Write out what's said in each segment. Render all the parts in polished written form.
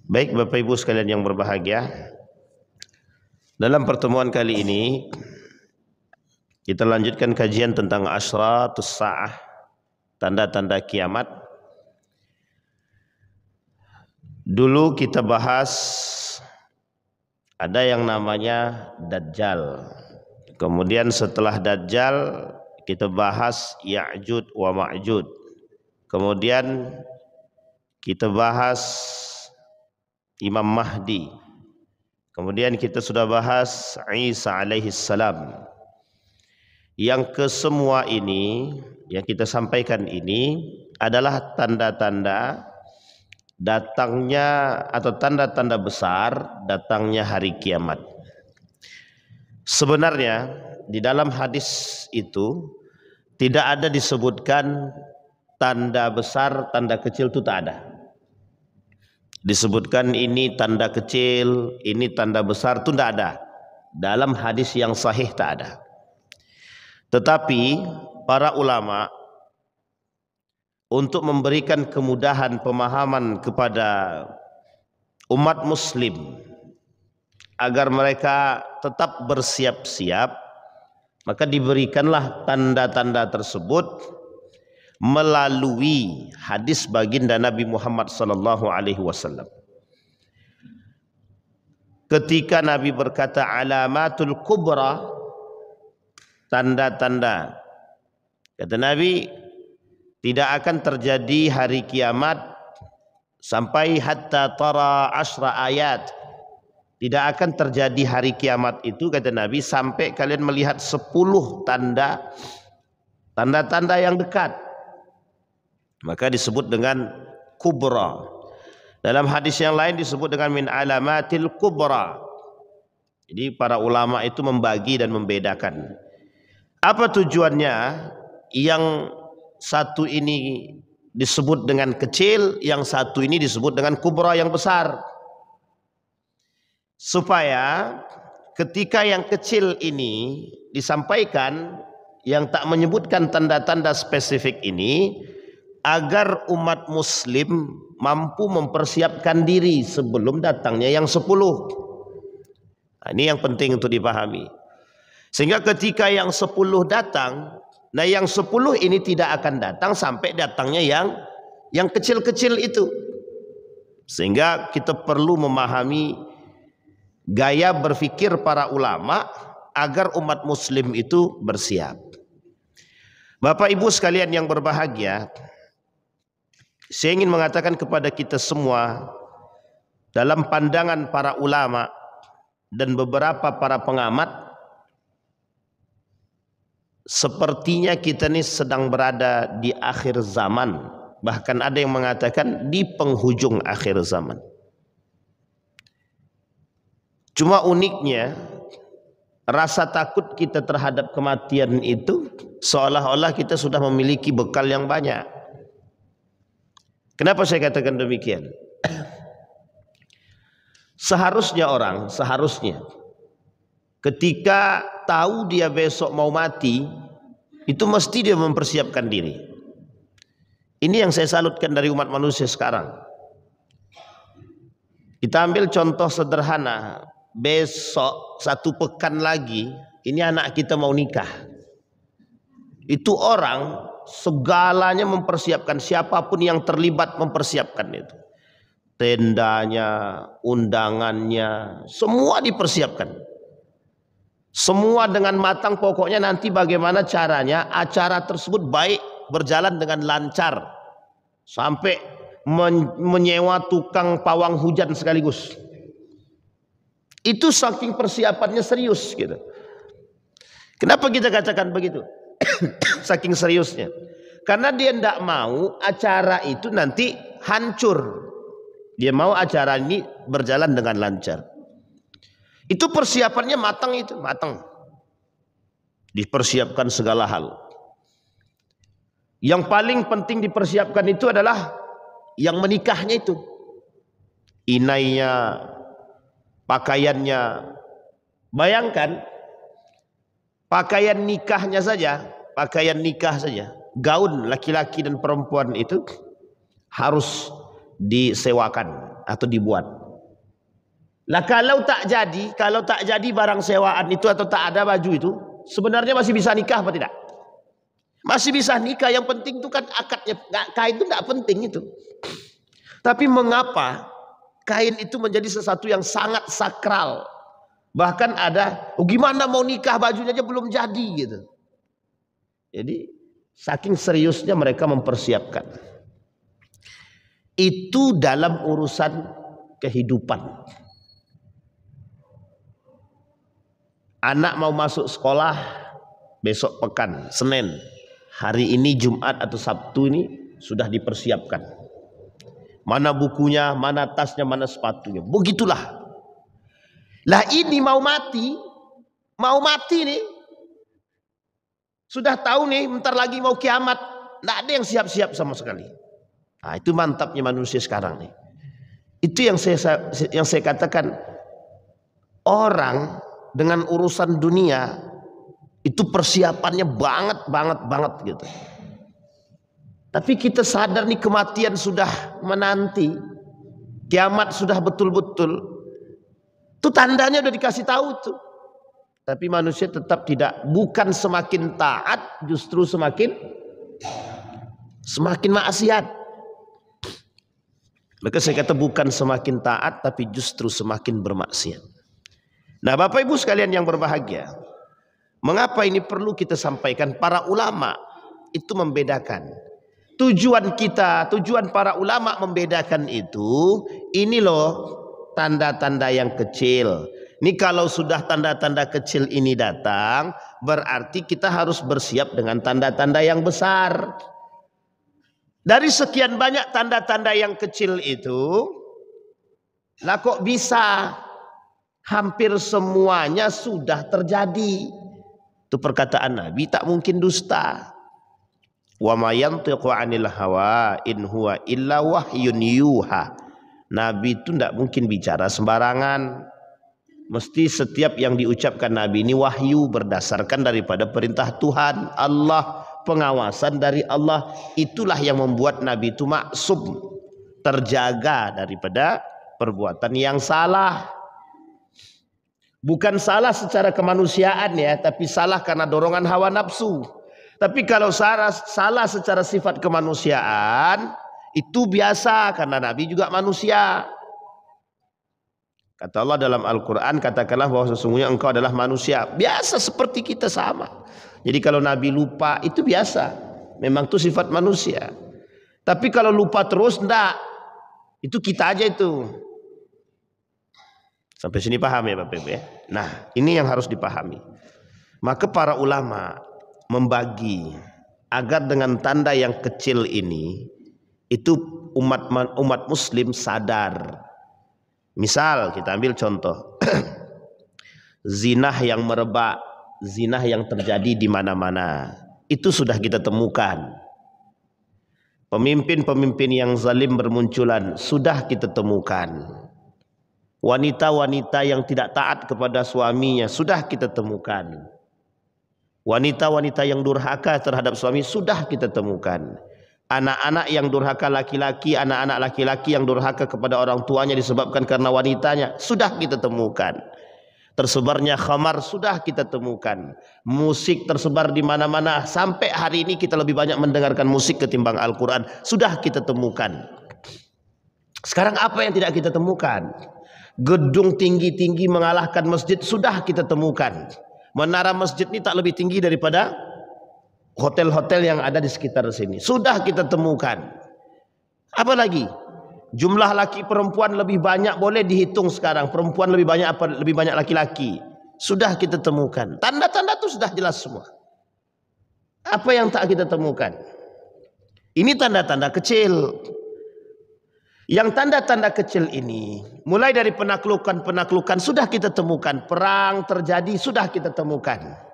Baik Bapak Ibu sekalian yang berbahagia, dalam pertemuan kali ini kita lanjutkan kajian tentang asyratus sa'ah, tanda-tanda kiamat. Dulu kita bahas ada yang namanya Dajjal. Kemudian setelah Dajjal kita bahas Ya'jud wa Ma'jud. Kemudian kita bahas Imam Mahdi. Kemudian kita sudah bahas Isa alaihi salam. Yang kesemua ini yang kita sampaikan ini adalah tanda-tanda datangnya atau tanda-tanda besar datangnya hari kiamat. Sebenarnya di dalam hadis itu tidak ada disebutkan tanda besar, tanda kecil, itu tak ada. Disebutkan ini tanda kecil, ini tanda besar, itu tidak ada. Dalam hadis yang sahih tak ada. Tetapi para ulama untuk memberikan kemudahan pemahaman kepada umat muslim agar mereka tetap bersiap-siap, maka diberikanlah tanda-tanda tersebut melalui hadis baginda Nabi Muhammad sallallahu alaihi wasallam. Ketika Nabi berkata alamatul kubra, tanda-tanda, kata Nabi, tidak akan terjadi hari kiamat sampai hatta tara asyra ayat. Tidak akan terjadi hari kiamat itu, kata Nabi, sampai kalian melihat 10 tanda-tanda yang dekat. Maka disebut dengan kubra. Dalam hadis yang lain disebut dengan min alamatil kubra. Jadi para ulama itu membagi dan membedakan. Apa tujuannya? Yang satu ini disebut dengan kecil, yang satu ini disebut dengan kubra, yang besar. Supaya ketika yang kecil ini disampaikan, yang tak menyebutkan tanda-tanda spesifik ini, agar umat muslim mampu mempersiapkan diri sebelum datangnya yang 10. Nah, ini yang penting untuk dipahami. Sehingga ketika yang 10 datang, nah yang 10 ini tidak akan datang sampai datangnya yang kecil-kecil itu. Sehingga kita perlu memahami gaya berfikir para ulama agar umat muslim itu bersiap. Bapak Ibu sekalian yang berbahagia, saya ingin mengatakan kepada kita semua, dalam pandangan para ulama dan beberapa para pengamat, sepertinya kita ini sedang berada di akhir zaman. Bahkan ada yang mengatakan di penghujung akhir zaman. Cuma uniknya, rasa takut kita terhadap kematian itu seolah-olah kita sudah memiliki bekal yang banyak. Kenapa saya katakan demikian? Seharusnya ketika tahu dia besok mau mati, itu mesti dia mempersiapkan diri. Ini yang saya salutkan dari umat manusia sekarang. Kita ambil contoh sederhana. Besok 1 pekan lagi, ini anak kita mau nikah. Itu orang segalanya mempersiapkan, siapapun yang terlibat mempersiapkan itu. Tendanya, undangannya, semua dipersiapkan. Semua dengan matang, pokoknya nanti bagaimana caranya acara tersebut baik, berjalan dengan lancar. Sampai menyewa tukang pawang hujan sekaligus. Itu saking persiapannya serius gitu. Kenapa kita katakan begitu? Saking seriusnya. Karena dia tidak mau acara itu nanti hancur. Dia mau acara ini berjalan dengan lancar. Itu persiapannya matang itu, matang. Dipersiapkan segala hal. Yang paling penting dipersiapkan itu adalah yang menikahnya itu. Inainya, pakaiannya. Bayangkan pakaian nikahnya saja, pakaian nikah saja, gaun laki-laki dan perempuan itu harus disewakan atau dibuat. Lah kalau tak jadi barang sewaan itu atau tak ada baju itu, sebenarnya masih bisa nikah apa tidak? Masih bisa nikah, yang penting itu kan akadnya. Kain itu tidak penting itu. Tapi mengapa kain itu menjadi sesuatu yang sangat sakral? Bahkan ada, gimana mau nikah bajunya aja belum jadi gitu. Jadi saking seriusnya mereka mempersiapkan. Itu dalam urusan kehidupan. Anak mau masuk sekolah besok pekan, Senin. Hari ini Jumat atau Sabtu ini sudah dipersiapkan. Mana bukunya, mana tasnya, mana sepatunya. Begitulah. Lah ini mau mati nih. Sudah tahu nih, bentar lagi mau kiamat. Tidak ada yang siap-siap sama sekali. Nah, itu mantapnya manusia sekarang nih. Itu yang saya katakan, orang dengan urusan dunia itu persiapannya banget gitu. Tapi kita sadar nih kematian sudah menanti, kiamat sudah betul-betul. Itu tandanya udah dikasih tahu tuh. Tapi manusia tetap tidak, bukan semakin taat, justru semakin maksiat. Maka saya kata bukan semakin taat, tapi justru semakin bermaksiat. Nah, Bapak Ibu sekalian yang berbahagia, mengapa ini perlu kita sampaikan? Para ulama itu membedakan. Tujuan para ulama membedakan itu, ini loh tanda-tanda yang kecil. Ini kalau sudah tanda-tanda kecil ini datang, berarti kita harus bersiap dengan tanda-tanda yang besar. Dari sekian banyak tanda-tanda yang kecil itu, lah kok bisa hampir semuanya sudah terjadi. Itu perkataan Nabi, tak mungkin dusta. Wa ma yantiqu 'anil hawa in huwa illa wahyun yuha. Nabi itu tidak mungkin bicara sembarangan. Mesti setiap yang diucapkan Nabi ini wahyu, berdasarkan daripada perintah Tuhan Allah, pengawasan dari Allah. Itulah yang membuat Nabi itu maksum, terjaga daripada perbuatan yang salah. Bukan salah secara kemanusiaan ya, tapi salah karena dorongan hawa nafsu. Tapi kalau salah secara sifat kemanusiaan, itu biasa karena Nabi juga manusia. Kata Allah dalam Al-Quran, katakanlah bahwa sesungguhnya engkau adalah manusia. Biasa seperti kita sama. Jadi kalau Nabi lupa, itu biasa. Memang itu sifat manusia. Tapi kalau lupa terus, enggak. Itu kita aja itu. Sampai sini paham ya Bapak Ibu ya? Nah, ini yang harus dipahami. Maka para ulama membagi agar dengan tanda yang kecil ini, itu umat muslim sadar. Misal kita ambil contoh zinah yang merebak, zinah yang terjadi di mana-mana, itu sudah kita temukan. Pemimpin-pemimpin yang zalim bermunculan, sudah kita temukan. Wanita-wanita yang tidak taat kepada suaminya, sudah kita temukan. Wanita-wanita yang durhaka terhadap suami, sudah kita temukan. Anak-anak yang durhaka laki-laki, anak-anak laki-laki yang durhaka kepada orang tuanya disebabkan karena wanitanya, sudah kita temukan. Tersebarnya khamar, sudah kita temukan. Musik tersebar di mana-mana, sampai hari ini kita lebih banyak mendengarkan musik ketimbang Al-Quran, sudah kita temukan. Sekarang apa yang tidak kita temukan? Gedung tinggi-tinggi mengalahkan masjid, sudah kita temukan. Menara masjid ini tak lebih tinggi daripada hotel-hotel yang ada di sekitar sini, sudah kita temukan. Apa lagi? Jumlah laki perempuan lebih banyak, boleh dihitung sekarang. Perempuan lebih banyak apa lebih banyak laki-laki? Sudah kita temukan. Tanda-tanda itu sudah jelas semua. Apa yang tak kita temukan? Ini tanda-tanda kecil. Yang tanda-tanda kecil ini, mulai dari penaklukan sudah kita temukan. Perang terjadi, sudah kita temukan.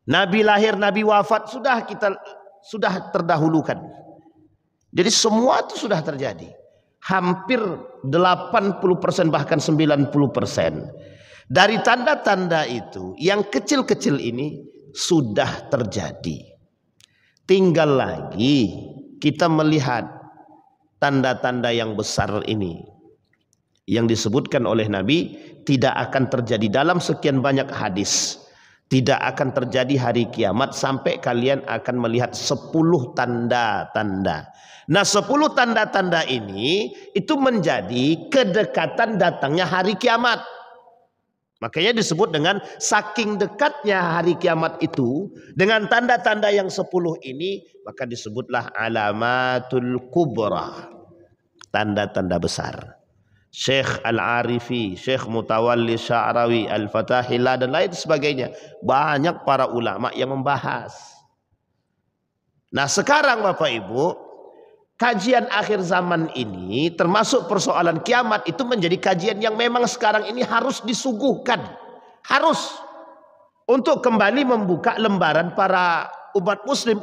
Nabi lahir, Nabi wafat, sudah terdahulukan. Jadi semua itu sudah terjadi. Hampir 80% bahkan 90%. Dari tanda-tanda itu, yang kecil-kecil ini sudah terjadi. Tinggal lagi kita melihat tanda-tanda yang besar ini. yang disebutkan oleh Nabi tidak akan terjadi dalam sekian banyak hadis. Tidak akan terjadi hari kiamat sampai kalian akan melihat 10 tanda-tanda. Nah 10 tanda-tanda ini itu menjadi kedekatan datangnya hari kiamat. Makanya disebut dengan saking dekatnya hari kiamat itu dengan tanda-tanda yang 10 ini, maka disebutlah alamatul kubra, tanda-tanda besar. Syekh Al-Arifi, Syekh Mutawalli Sya'rawi, Al-Fatahillah dan lain sebagainya. Banyak para ulama yang membahas. Nah sekarang Bapak Ibu, kajian akhir zaman ini termasuk persoalan kiamat itu menjadi kajian yang memang sekarang ini harus disuguhkan. Harus. Untuk kembali membuka lembaran para umat muslim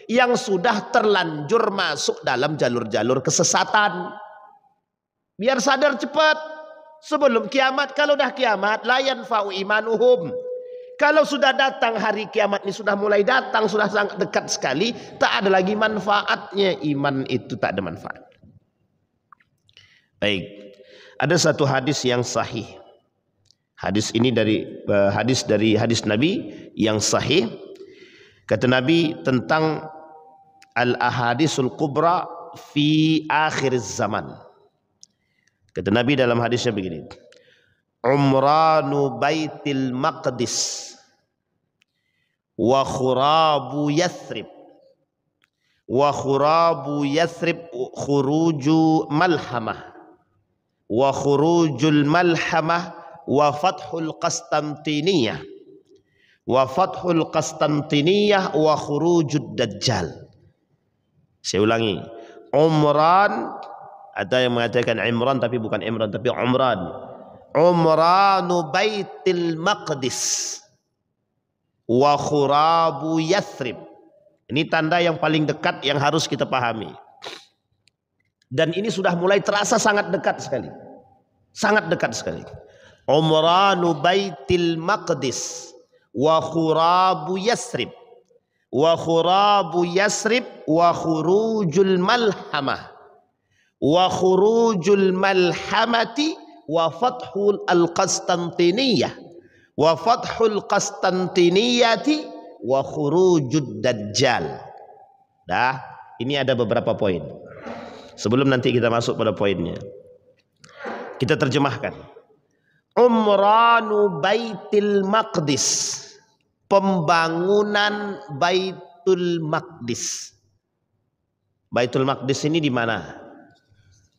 yang sudah terlanjur masuk dalam jalur-jalur kesesatan. Biar sadar cepat sebelum kiamat. Kalau dah kiamat la yanfa'u imanuhum. Kalau sudah datang hari kiamat ini, sudah mulai datang, sudah sangat dekat sekali, tak ada lagi manfaatnya. Iman itu tak ada manfaat. Baik, ada satu hadis yang sahih. Hadis ini dari hadis Nabi yang sahih. Kata Nabi tentang al-ahadisul kubra fi akhir zaman. Kata Nabi dalam hadisnya begini, umranu baitil maqdis wa khurabu yathrib khuruju malhamah wa khurujul malhamah wa fathul Qastantiniyah wa khurujud dajjal. Saya ulangi, umran, ada yang mengatakan Imran tapi bukan Imran tapi Umran. Umranu baitil maqdis wa khurabu yathrib. Ini tanda yang paling dekat yang harus kita pahami. Dan ini sudah mulai terasa sangat dekat sekali. Sangat dekat sekali. Umranu baitil maqdis wa khurabu yathrib wa khurujul malhamah wa khurujul malhamati wa fathul Qastantiniyah wa fathul Qastantiniyati wa khurujud dajjal. Dah, ini ada beberapa poin. Sebelum nanti kita masuk pada poinnya, kita terjemahkan. Umranu baitil maqdis, pembangunan Baitul Maqdis. Baitul Maqdis ini di mana?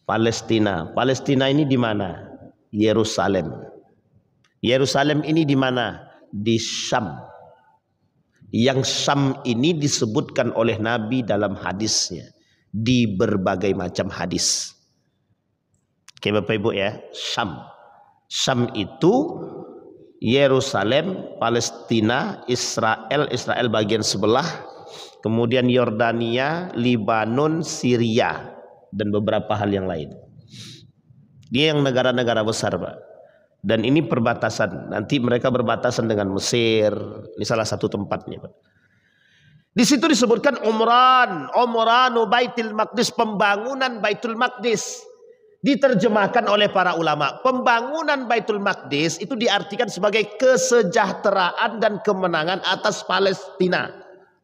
Palestina. Palestina ini di mana? Yerusalem. Yerusalem ini di mana? Di Syam. Yang Syam ini disebutkan oleh Nabi dalam hadisnya di berbagai macam hadis. Oke Bapak Ibu ya, Syam. Syam itu Yerusalem, Palestina, Israel bagian sebelah, kemudian Yordania, Libanon, Syria, dan beberapa hal yang lain. Dia yang negara-negara besar Pak. Dan ini perbatasan. Nanti mereka berbatasan dengan Mesir. Ini salah satu tempatnya Pak. Di situ disebutkan umranu Baitul Maqdis, pembangunan Baitul Maqdis. Diterjemahkan oleh para ulama, pembangunan Baitul Maqdis itu diartikan sebagai kesejahteraan dan kemenangan atas Palestina.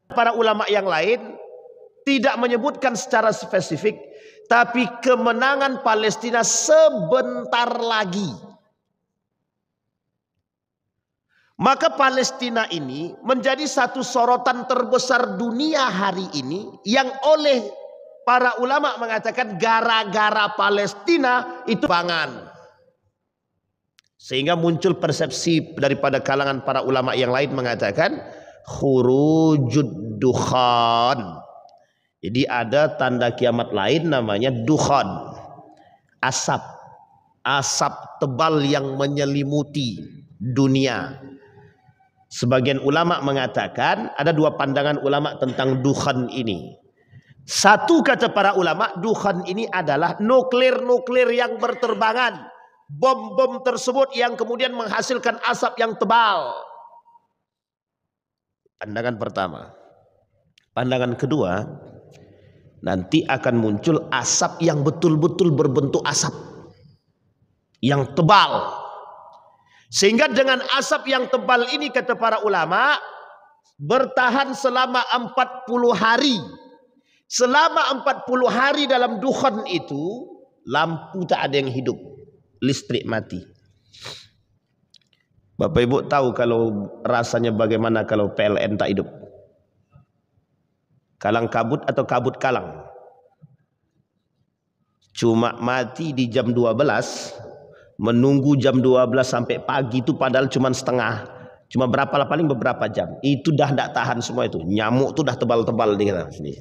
Para ulama yang lain tidak menyebutkan secara spesifik, tapi kemenangan Palestina sebentar lagi. Maka Palestina ini menjadi satu sorotan terbesar dunia hari ini, yang oleh para ulama mengatakan gara-gara Palestina itu pangan. Sehingga muncul persepsi daripada kalangan para ulama yang lain mengatakan khurujud dukhan. Jadi ada tanda kiamat lain namanya dukhan. Asap. Asap tebal yang menyelimuti dunia. Sebagian ulama mengatakan, ada dua pandangan ulama tentang dukhan ini. Satu kata para ulama, dukhan ini adalah nuklir-nuklir yang berterbangan. Bom-bom tersebut yang kemudian menghasilkan asap yang tebal. Pandangan pertama. Pandangan kedua, nanti akan muncul asap yang betul-betul berbentuk asap. yang tebal. Sehingga dengan asap yang tebal ini, kata para ulama, bertahan selama 40 hari. Selama 40 hari dalam dukhan itu, lampu tak ada yang hidup, listrik mati. Bapak Ibu tahu kalau rasanya bagaimana kalau PLN tak hidup? Kalang kabut atau kabut kalang? Cuma mati di jam 12, menunggu jam 12 sampai pagi itu padahal cuma setengah, cuma berapa lah, paling beberapa jam. Itu dah tak tahan semua itu. Nyamuk tuh dah tebal-tebal di sini.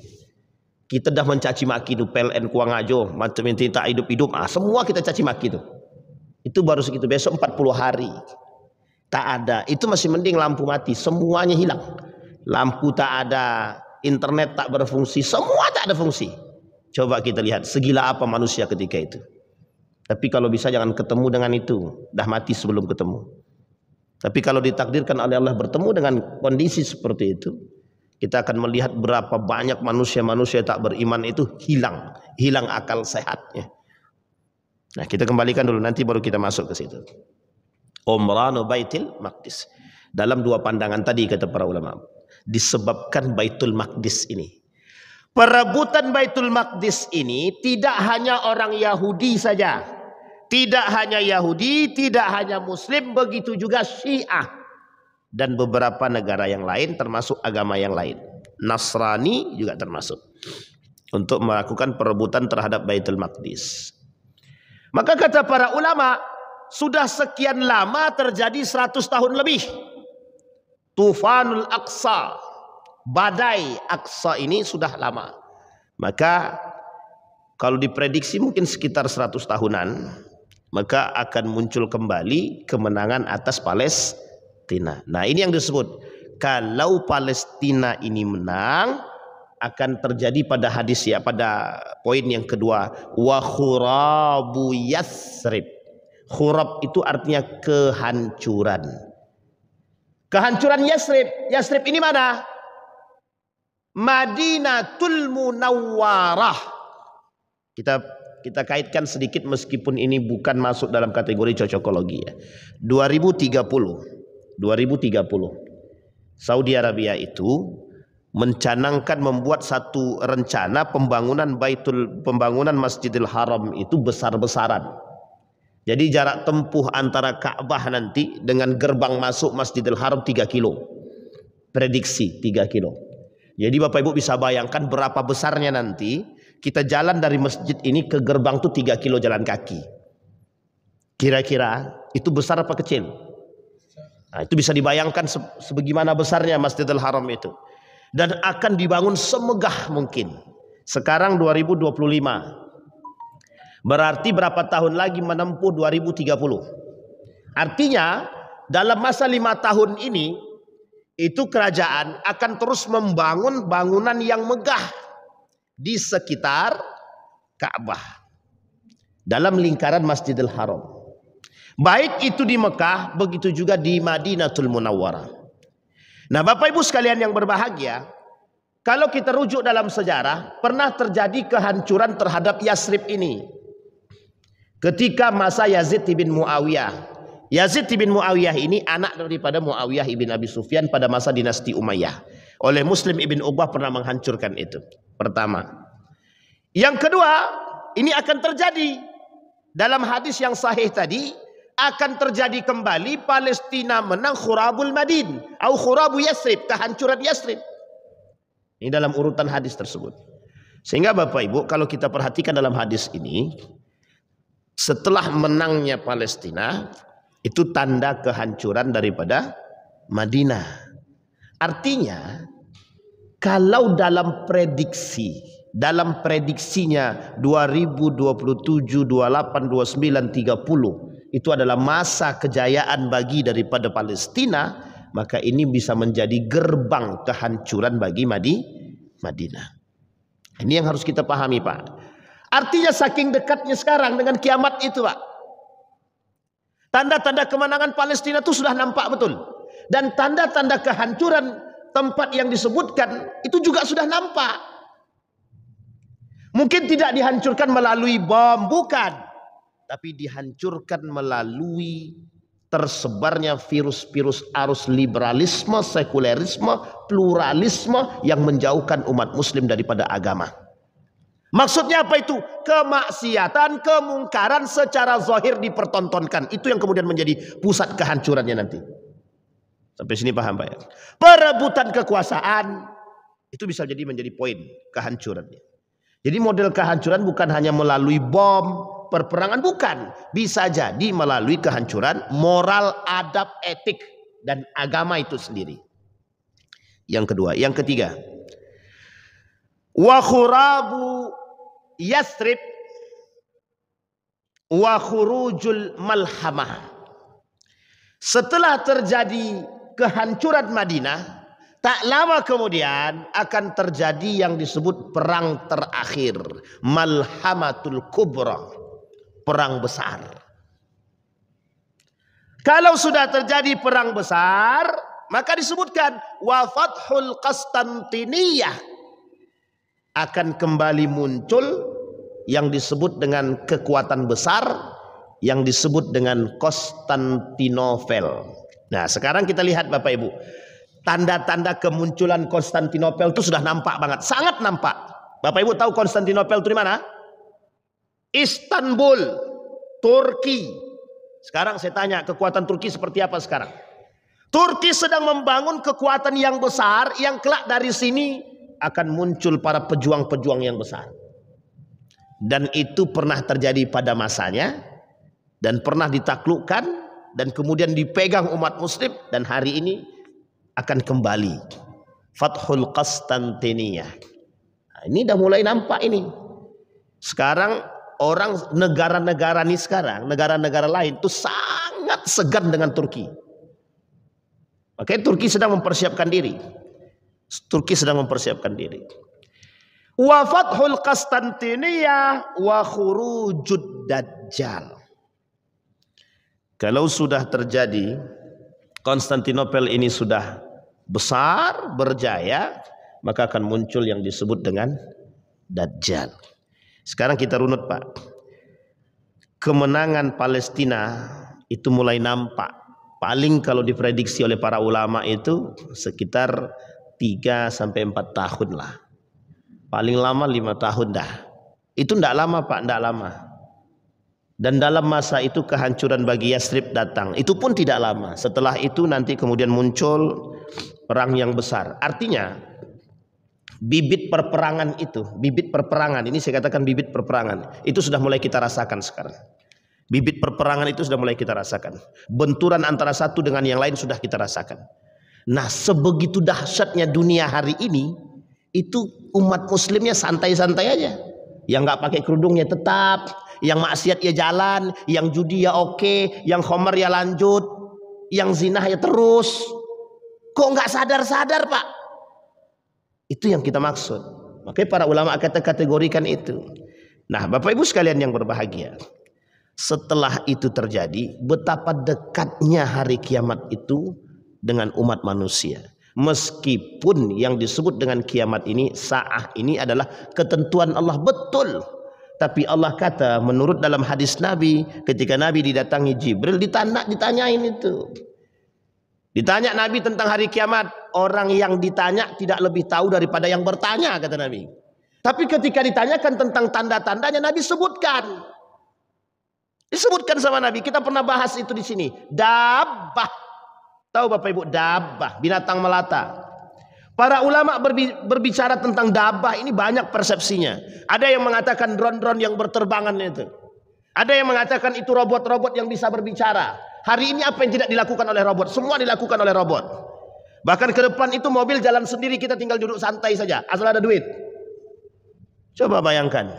Kita dah mencaci maki itu PLN Kuang Ajo, macam ini tak hidup-hidup. Semua kita caci maki itu. Itu baru segitu. Besok 40 hari. Tak ada. Itu masih mending lampu mati. Semuanya hilang. Lampu tak ada, internet tak berfungsi, semua tak ada fungsi. Coba kita lihat segila apa manusia ketika itu. Tapi kalau bisa jangan ketemu dengan itu. Dah mati sebelum ketemu. Tapi kalau ditakdirkan oleh Allah bertemu dengan kondisi seperti itu, kita akan melihat berapa banyak manusia-manusia tak beriman itu hilang akal sehatnya. Nah, kita kembalikan dulu, nanti baru kita masuk ke situ. Umranu Baitul Maqdis. Dalam dua pandangan tadi kata para ulama, disebabkan Baitul Maqdis ini. Perebutan Baitul Maqdis ini tidak hanya orang Yahudi saja. Tidak hanya Yahudi, tidak hanya Muslim, begitu juga Syiah. Dan beberapa negara yang lain, termasuk agama yang lain. Nasrani juga termasuk. Untuk melakukan perebutan terhadap Baitul Maqdis. Maka kata para ulama, sudah sekian lama terjadi 100 tahun lebih. Tufanul Aqsa, badai Aqsa ini sudah lama. Maka kalau diprediksi mungkin sekitar 100 tahunan, maka akan muncul kembali kemenangan atas Palestina. Nah, ini yang disebut, kalau Palestina ini menang, akan terjadi pada hadis ya, pada poin yang kedua, wa khurabu Yathrib. Khurab itu artinya kehancuran. Kehancuran Yathrib. Yathrib ini mana? Madinatul Munawwarah. Kita kaitkan sedikit meskipun ini bukan masuk dalam kategori cocokologi ya. 2030 Saudi Arabia itu mencanangkan membuat satu rencana pembangunan Masjidil Haram itu besar-besaran. Jadi jarak tempuh antara Ka'bah nanti dengan gerbang masuk Masjidil Haram 3 kilo. Prediksi 3 kilo. Jadi Bapak Ibu bisa bayangkan berapa besarnya nanti kita jalan dari masjid ini ke gerbang tuh 3 kilo jalan kaki. Kira-kira itu besar apa kecil? Nah, itu bisa dibayangkan sebagaimana besarnya Masjidil Haram itu. Dan akan dibangun semegah mungkin. Sekarang 2025. Berarti berapa tahun lagi menempuh 2030. Artinya dalam masa 5 tahun ini, itu kerajaan akan terus membangun bangunan yang megah di sekitar Ka'bah, dalam lingkaran Masjidil Haram. Baik itu di Mekah, begitu juga di Madinatul Munawwarah. Nah, Bapak Ibu sekalian yang berbahagia, kalau kita rujuk dalam sejarah, pernah terjadi kehancuran terhadap Yathrib ini ketika masa Yazid bin Muawiyah. Yazid bin Muawiyah ini anak daripada Muawiyah ibn Abi Sufyan pada masa dinasti Umayyah. Oleh Muslim ibn Uqbah pernah menghancurkan itu. Pertama. Yang kedua, ini akan terjadi dalam hadis yang sahih tadi, akan terjadi kembali Palestina menang khurabul Madin atau khurabu Yathrib, kehancuran Yathrib. Ini dalam urutan hadis tersebut. Sehingga Bapak Ibu, kalau kita perhatikan dalam hadis ini, setelah menangnya Palestina, itu tanda kehancuran daripada Madinah. Artinya, kalau dalam prediksinya 2027, 28, 29, 30 itu adalah masa kejayaan bagi daripada Palestina, maka ini bisa menjadi gerbang kehancuran bagi Madinah. Ini yang harus kita pahami, Pak. Artinya saking dekatnya sekarang dengan kiamat itu, Pak. Tanda-tanda kemenangan Palestina itu sudah nampak betul. Dan tanda-tanda kehancuran tempat yang disebutkan itu juga sudah nampak. Mungkin tidak dihancurkan melalui bom, bukan. tapi dihancurkan melalui tersebarnya virus-virus arus liberalisme, sekulerisme, pluralisme yang menjauhkan umat muslim daripada agama. Maksudnya apa itu? Kemaksiatan, kemungkaran secara zahir dipertontonkan. Itu yang kemudian menjadi pusat kehancurannya nanti. Sampai sini paham Pak ya? Perebutan kekuasaan itu bisa jadi menjadi poin kehancurannya. Jadi model kehancuran bukan hanya melalui bom, perperangan, bukan. Bisa jadi melalui kehancuran moral, adab, etik, dan agama itu sendiri. Yang kedua. Yang ketiga. Wa khurabu Yathrib wa khurujul malhamah. Setelah terjadi kehancuran Madinah, tak lama kemudian akan terjadi yang disebut perang terakhir, Malhamatul Kubra, perang besar. Kalau sudah terjadi perang besar, maka disebutkan wa fathul Qastantiniyah, akan kembali muncul yang disebut dengan kekuatan besar yang disebut dengan Konstantinopel. Nah, sekarang kita lihat Bapak Ibu, tanda-tanda kemunculan Konstantinopel itu sudah nampak banget, sangat nampak. Bapak Ibu tahu Konstantinopel itu di mana? Istanbul, Turki. Sekarang saya tanya, kekuatan Turki seperti apa sekarang? Turki sedang membangun kekuatan yang besar yang kelak dari sini akan muncul para pejuang-pejuang yang besar. Dan itu pernah terjadi pada masanya dan pernah ditaklukkan dan kemudian dipegang umat muslim dan hari ini akan kembali. Fathul Qastantiniyah. Nah, ini dah mulai nampak ini. Sekarang orang negara-negara ini sekarang, negara-negara lain itu sangat segan dengan Turki. Makanya Turki sedang mempersiapkan diri. Turki sedang mempersiapkan diri. Wa fathul Qastantiniyah wa khurujud Dajjal. Kalau sudah terjadi, Konstantinopel ini sudah besar, berjaya, maka akan muncul yang disebut dengan Dajjal. Sekarang kita runut Pak. Kemenangan Palestina itu mulai nampak. Paling kalau diprediksi oleh para ulama itu sekitar 3-4 tahun lah. Paling lama 5 tahun dah. Itu tidak lama Pak, tidak lama. Dan dalam masa itu kehancuran bagi Yathrib datang. Itu pun tidak lama. Setelah itu nanti kemudian muncul perang yang besar. Artinya bibit perperangan itu, bibit perperangan, ini saya katakan bibit perperangan, itu sudah mulai kita rasakan sekarang. Bibit perperangan itu sudah mulai kita rasakan. Benturan antara satu dengan yang lain sudah kita rasakan. Nah, sebegitu dahsyatnya dunia hari ini, itu umat muslimnya santai-santai aja. Yang nggak pakai kerudungnya tetap, yang maksiat ya jalan, yang judi ya oke, yang khomer ya lanjut, yang zina ya terus. Kok nggak sadar-sadar Pak? Itu yang kita maksud. Makanya para ulama kategorikan itu. Nah, Bapak Ibu sekalian yang berbahagia, setelah itu terjadi, betapa dekatnya hari kiamat itu dengan umat manusia. Meskipun yang disebut dengan kiamat ini, sa'ah ini adalah ketentuan Allah, betul. Tapi Allah kata menurut dalam hadis Nabi, ketika Nabi didatangi Jibril, ditanyain itu. Ditanya Nabi tentang hari kiamat, orang yang ditanya tidak lebih tahu daripada yang bertanya, kata Nabi. Tapi ketika ditanyakan tentang tanda-tandanya, Nabi sebutkan. Disebutkan sama Nabi, kita pernah bahas itu di sini. Dabbah. Tahu Bapak Ibu, dabbah, binatang melata. Para ulama berbicara tentang dabbah ini banyak persepsinya. Ada yang mengatakan drone-drone yang berterbangan itu. Ada yang mengatakan itu robot-robot yang bisa berbicara. Hari ini apa yang tidak dilakukan oleh robot? Semua dilakukan oleh robot. Bahkan ke depan itu mobil jalan sendiri, kita tinggal duduk santai saja, asal ada duit. Coba bayangkan.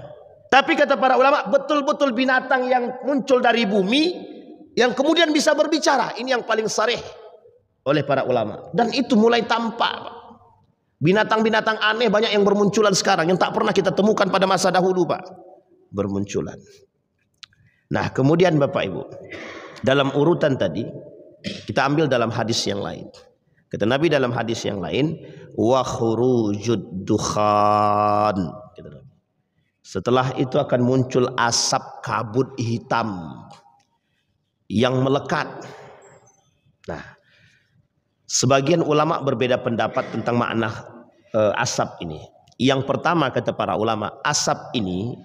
Tapi kata para ulama, betul-betul binatang yang muncul dari bumi, yang kemudian bisa berbicara. Ini yang paling sarih oleh para ulama. Dan itu mulai tampak. Binatang-binatang aneh banyak yang bermunculan sekarang, yang tak pernah kita temukan pada masa dahulu Pak. Bermunculan. Nah kemudian Bapak Ibu, dalam urutan tadi, kita ambil dalam hadis yang lain. Kata Nabi dalam hadis yang lain, wa khurujud dukhan. Setelah itu akan muncul asap kabut hitam yang melekat. Nah, sebagian ulama berbeda pendapat tentang makna asap ini. Yang pertama kata para ulama, asap ini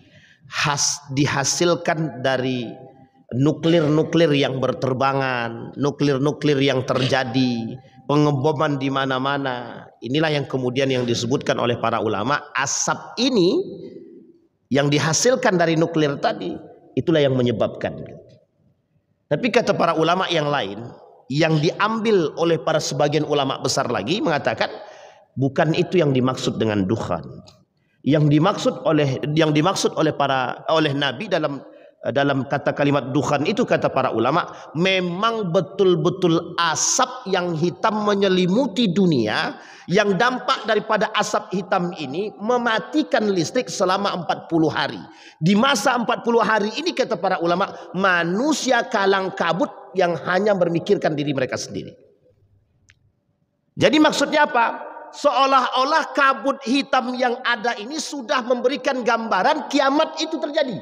dihasilkan dari nuklir-nuklir yang berterbangan, nuklir-nuklir yang terjadi, pengeboman di mana-mana. Inilah yang kemudian yang disebutkan oleh para ulama, asap ini yang dihasilkan dari nuklir tadi, itulah yang menyebabkan. Tapi kata para ulama yang lain, yang diambil oleh para sebagian ulama besar lagi mengatakan bukan itu yang dimaksud dengan dukhan. Yang dimaksud oleh Nabi dalam kata kalimat dukhan itu, kata para ulama, memang betul-betul asap yang hitam menyelimuti dunia, yang dampak daripada asap hitam ini mematikan listrik selama 40 hari. Di masa 40 hari ini kata para ulama, manusia kalang kabut yang hanya memikirkan diri mereka sendiri. Jadi maksudnya apa? Seolah-olah kabut hitam yang ada ini sudah memberikan gambaran kiamat itu terjadi.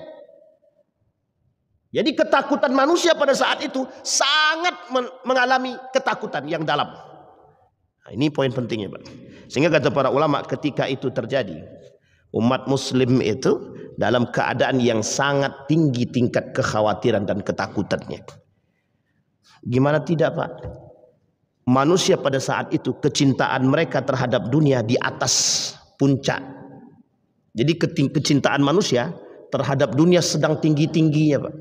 Jadi ketakutan manusia pada saat itu sangat mengalami ketakutan yang dalam. Nah, ini poin pentingnya, Pak. Sehingga kata para ulama, ketika itu terjadi, umat muslim itu dalam keadaan yang sangat tinggi tingkat kekhawatiran dan ketakutannya. Gimana tidak, Pak? Manusia pada saat itu kecintaan mereka terhadap dunia di atas puncak. Jadi kecintaan manusia terhadap dunia sedang tinggi-tingginya, Pak.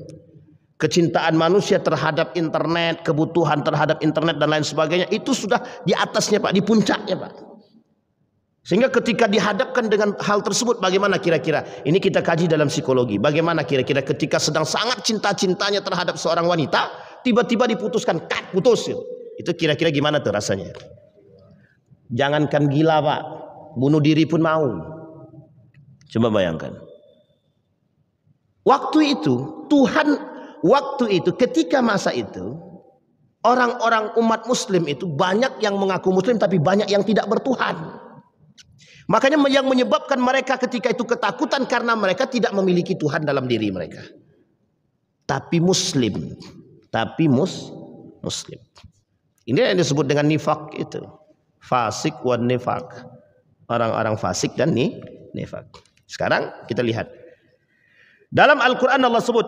Kecintaan manusia terhadap internet, kebutuhan terhadap internet dan lain sebagainya itu sudah di atasnya, Pak, di puncaknya, Pak. Sehingga ketika dihadapkan dengan hal tersebut, bagaimana kira-kira? Ini kita kaji dalam psikologi. Bagaimana kira-kira ketika sedang sangat cinta-cintanya terhadap seorang wanita, tiba-tiba diputuskan, putus. Itu kira-kira gimana tuh rasanya? Jangankan gila, Pak, bunuh diri pun mau. Coba bayangkan. Waktu itu ketika masa itu, orang-orang umat muslim itu banyak yang mengaku muslim tapi banyak yang tidak bertuhan. Makanya yang menyebabkan mereka ketika itu ketakutan karena mereka tidak memiliki Tuhan dalam diri mereka. Tapi muslim. Ini yang disebut dengan nifak itu. Fasik wan nifak. Orang-orang fasik dan nifak. Sekarang kita lihat. Dalam Al-Quran Allah sebut.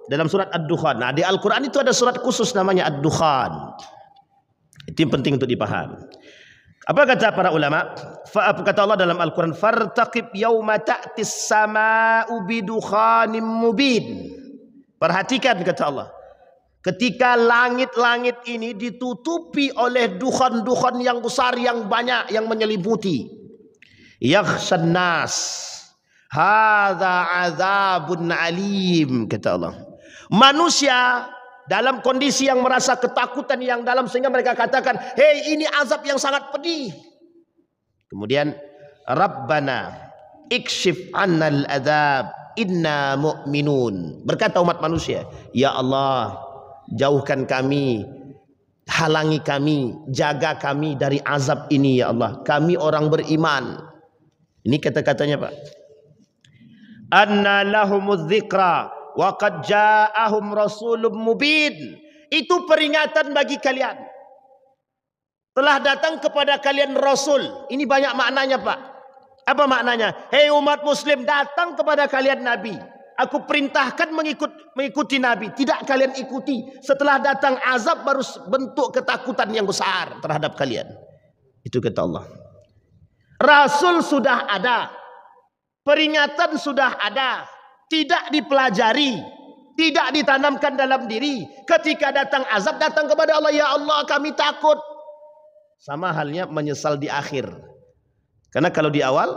Dalam surat Ad-Dukhan. Nah, di Al-Quran itu ada surat khusus namanya Ad-Dukhan. Itu yang penting untuk dipaham. Apa kata para ulama? Kata Allah dalam Al-Quran. Fartaqib yawma ta'tis sama'u bidukhanim mubin. Perhatikan kata Allah. Ketika langit-langit ini ditutupi oleh dukhan-dukhan yang besar, yang banyak, yang menyelimuti. Yakhshan nas. Hadza azabun alim, kata Allah. Manusia dalam kondisi yang merasa ketakutan yang dalam, sehingga mereka katakan, hei, ini azab yang sangat pedih. Kemudian, Rabbana ikshif annal azab inna mu'minun. Berkata umat manusia, ya Allah, jauhkan kami, halangi kami, jaga kami dari azab ini ya Allah. Kami orang beriman. Ini kata-katanya, Pak. Anna lahumudz dzikra wa qad ja'ahum rasulun mubin. Itu peringatan bagi kalian. Telah datang kepada kalian rasul. Ini banyak maknanya, Pak. Apa maknanya? Hei umat muslim, datang kepada kalian nabi. Aku perintahkan mengikuti Nabi. Tidak kalian ikuti. Setelah datang azab baru bentuk ketakutan yang besar terhadap kalian. Itu kata Allah. Rasul sudah ada. Peringatan sudah ada. Tidak dipelajari. Tidak ditanamkan dalam diri. Ketika datang azab, datang kepada Allah. Ya Allah, kami takut. Sama halnya menyesal di akhir. Karena kalau di awal,